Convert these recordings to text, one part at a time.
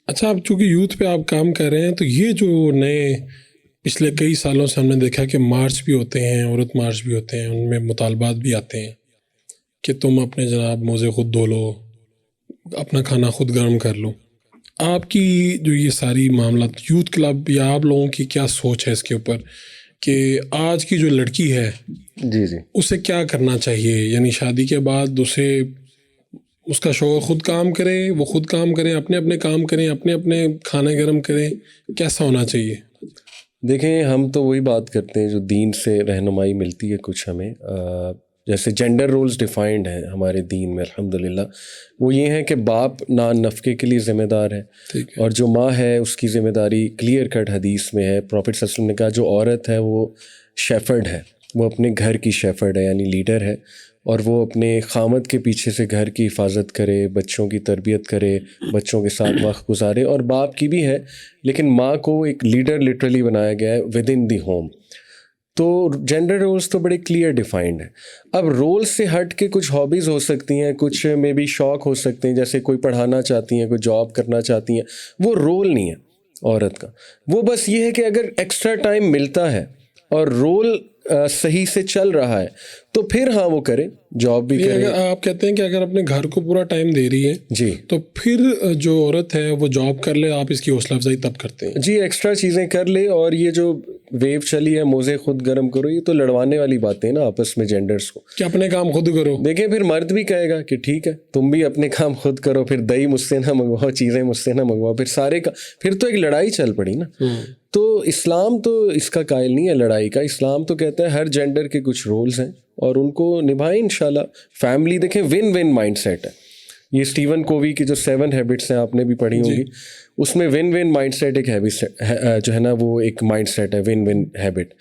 اچھا، آپ چونکہ یوتھ پہ آپ کام کر رہے ہیں، تو یہ جو نئے پچھلے کئی سالوں سے ہم نے دیکھا کہ مارچ بھی ہوتے ہیں، عورت مارچ بھی ہوتے ہیں، ان میں مطالبات بھی آتے ہیں کہ تم اپنے جناب موزے خود دھو لو، اپنا کھانا خود گرم کر لو. آپ کی جو یہ ساری معاملات یوتھ کلب یا آپ لوگوں کی کیا سوچ ہے اس کے اوپر کہ آج کی جو لڑکی ہے جی جی اسے کیا کرنا چاہیے؟ یعنی شادی کے بعد اسے اس کا شوہر خود کام کرے، وہ خود کام کریں، اپنے اپنے کام کریں، اپنے اپنے کھانے گرم کریں، کیسا ہونا چاہیے؟ دیکھیں، ہم تو وہی بات کرتے ہیں جو دین سے رہنمائی ملتی ہے کچھ ہمیں. جیسے جینڈر رولز ڈیفائنڈ ہیں ہمارے دین میں الحمدللہ. وہ یہ ہیں کہ باپ نان نفقے کے لیے ذمہ دار ہے، اور جو ماں ہے اس کی ذمہ داری کلیئر کٹ حدیث میں ہے. پروفٹ صلی اللہ علیہ وسلم نے کہا جو عورت ہے وہ شیفرڈ ہے، وہ اپنے گھر کی شیفرڈ ہے، یعنی لیڈر ہے، اور وہ اپنے خامد کے پیچھے سے گھر کی حفاظت کرے، بچوں کی تربیت کرے، بچوں کے ساتھ وقت گزارے. اور باپ کی بھی ہے، لیکن ماں کو ایک لیڈر لٹرلی بنایا گیا ہے ود ان دی ہوم. تو جینڈر رولز تو بڑے کلیئر ڈیفائنڈ ہیں. اب رول سے ہٹ کے کچھ ہابیز ہو سکتی ہیں، کچھ میں بھی شوق ہو سکتے ہیں، جیسے کوئی پڑھانا چاہتی ہیں، کوئی جاب کرنا چاہتی ہیں. وہ رول نہیں ہے عورت کا. وہ بس یہ ہے کہ اگر ایکسٹرا ٹائم ملتا ہے اور رول صحیح سے چل رہا ہے تو پھر ہاں وہ کرے، جاب بھی کرے. اگر آپ کہتے ہیں کہ اگر اپنے گھر کو پورا ٹائم دے رہی ہے جی تو پھر جو عورت ہے وہ جاب کر لے، آپ اس کی حوصلہ افزائی تب کرتے ہیں؟ جی، ایکسٹرا چیزیں کر لے. اور یہ جو ویو چلی ہے موزے خود گرم کرو، یہ تو لڑوانے والی باتیں نا آپس میں جینڈرز کو. کہ اپنے کام خود کرو. دیکھیں پھر مرد بھی کہے گا کہ ٹھیک ہے تم بھی اپنے کام خود کرو، پھر دہی مجھ سے نہ منگواؤ، چیزیں مجھ سے نہ منگواؤ، پھر سارے کا پھر تو ایک لڑائی چل پڑی نا. تو اسلام تو اس کا قائل نہیں ہے لڑائی کا. اسلام تو کہتا ہے ہر جینڈر کے کچھ رولز ہیں اور ان کو نبھائیں انشاءاللہ. فیملی دیکھیں ون ون مائنڈ سیٹ ہے. یہ اسٹیون کووی کی جو 7 ہیبٹس ہیں آپ نے بھی پڑھی ہوں گی، اس میں ون ون مائنڈ سیٹ ایک ہیبٹ جو ہے نا، وہ ایک مائنڈ سیٹ ہے ون ون ہیبٹ.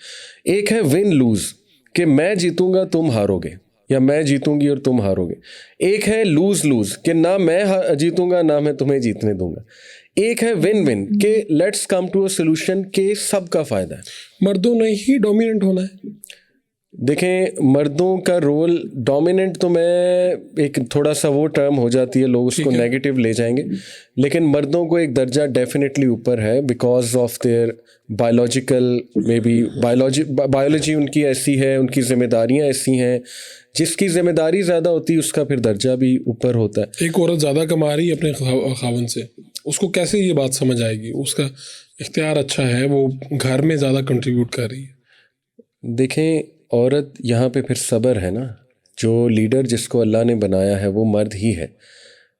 ایک ہے ون لوز، کہ میں جیتوں گا تم ہارو گے، یا میں جیتوں گی اور تم ہارو گے. ایک ہے لوز لوز، کہ نہ میں جیتوں گا نہ میں تمہیں جیتنے دوں گا. ایک ہے ون ون، کہ let's come to a solution کہ سب کا فائدہ ہے. مردوں نے ہی ڈومیننٹ ہونا ہے. دیکھیں مردوں کا رول ڈومیننٹ تو میں ایک تھوڑا سا وہ ٹرم ہو جاتی ہے، لوگ اس کو نیگیٹو لے جائیں گے، لیکن مردوں کو ایک درجہ ڈیفینیٹلی اوپر ہے because of their biological may be biology ان کی ایسی ہے، ان کی ذمہ داریاں ایسی ہیں. جس کی ذمہ داری زیادہ ہوتی ہے اس کا پھر درجہ بھی اوپر ہوتا ہے. ایک عورت زیادہ کما رہی ہے اپنے خاوند سے، اس کو کیسے یہ بات سمجھ آئے گی؟ اس کا اختیار اچھا ہے، وہ گھر میں زیادہ کنٹریبیوٹ کر رہی ہے. دیکھیں عورت یہاں پہ پھر صبر ہے نا. جو لیڈر جس کو اللہ نے بنایا ہے وہ مرد ہی ہے.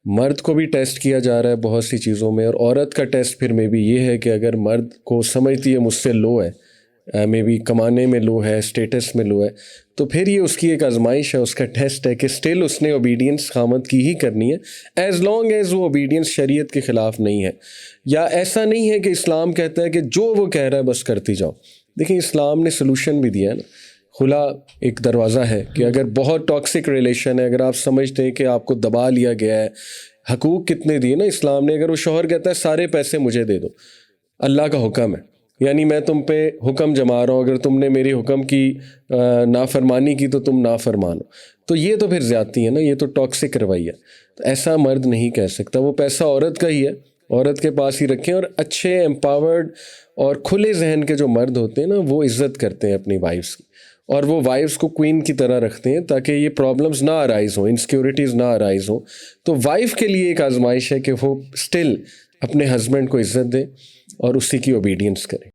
مرد کو بھی ٹیسٹ کیا جا رہا ہے بہت سی چیزوں میں، اور عورت کا ٹیسٹ پھر میں بھی یہ ہے کہ اگر مرد کو سمجھتی ہے مجھ سے لو ہے، میں بھی کمانے میں لو ہے، اسٹیٹس میں لو ہے، تو پھر یہ اس کی ایک آزمائش ہے، اس کا ٹیسٹ ہے کہ اسٹل اس نے اوبیڈینس خامد کی ہی کرنی ہے، ایز لانگ ایز وہ اوبیڈینس شریعت کے خلاف نہیں ہے. یا ایسا نہیں ہے کہ اسلام کہتا ہے کہ جو وہ کہہ رہا ہے بس کرتی جاؤ. دیکھیں اسلام نے سلوشن بھی دیا ہے نا. کھلا ایک دروازہ ہے کہ اگر بہت ٹاکسک ریلیشن ہے، اگر آپ سمجھتے ہیں کہ آپ کو دبا لیا گیا ہے، حقوق کتنے دیے نا اسلام نے. اگر وہ شوہر کہتا ہے سارے پیسے مجھے دے دو، اللہ کا حکم ہے، یعنی میں تم پہ حکم جما رہا ہوں، اگر تم نے میری حکم کی نافرمانی کی تو تم نافرمان ہو، تو یہ تو پھر زیادتی ہے نا، یہ تو ٹاکسک رویہ. تو ایسا مرد نہیں کہہ سکتا. وہ پیسہ عورت کا ہی ہے، عورت کے پاس ہی رکھیں. اور اچھے امپاورڈ اور کھلے ذہن کے جو مرد ہوتے ہیں نا، وہ عزت کرتے ہیں اپنی وائفس کی، اور وہ وائفس کو کوئین کی طرح رکھتے ہیں تاکہ یہ پرابلمز نہ ارائز ہوں، انسیکیورٹیز نہ ارائز ہوں. تو وائف کے لیے ایک آزمائش ہے کہ وہ اسٹل اپنے ہسبینڈ کو عزت دے اور اسی کی اوبیڈینس کرے.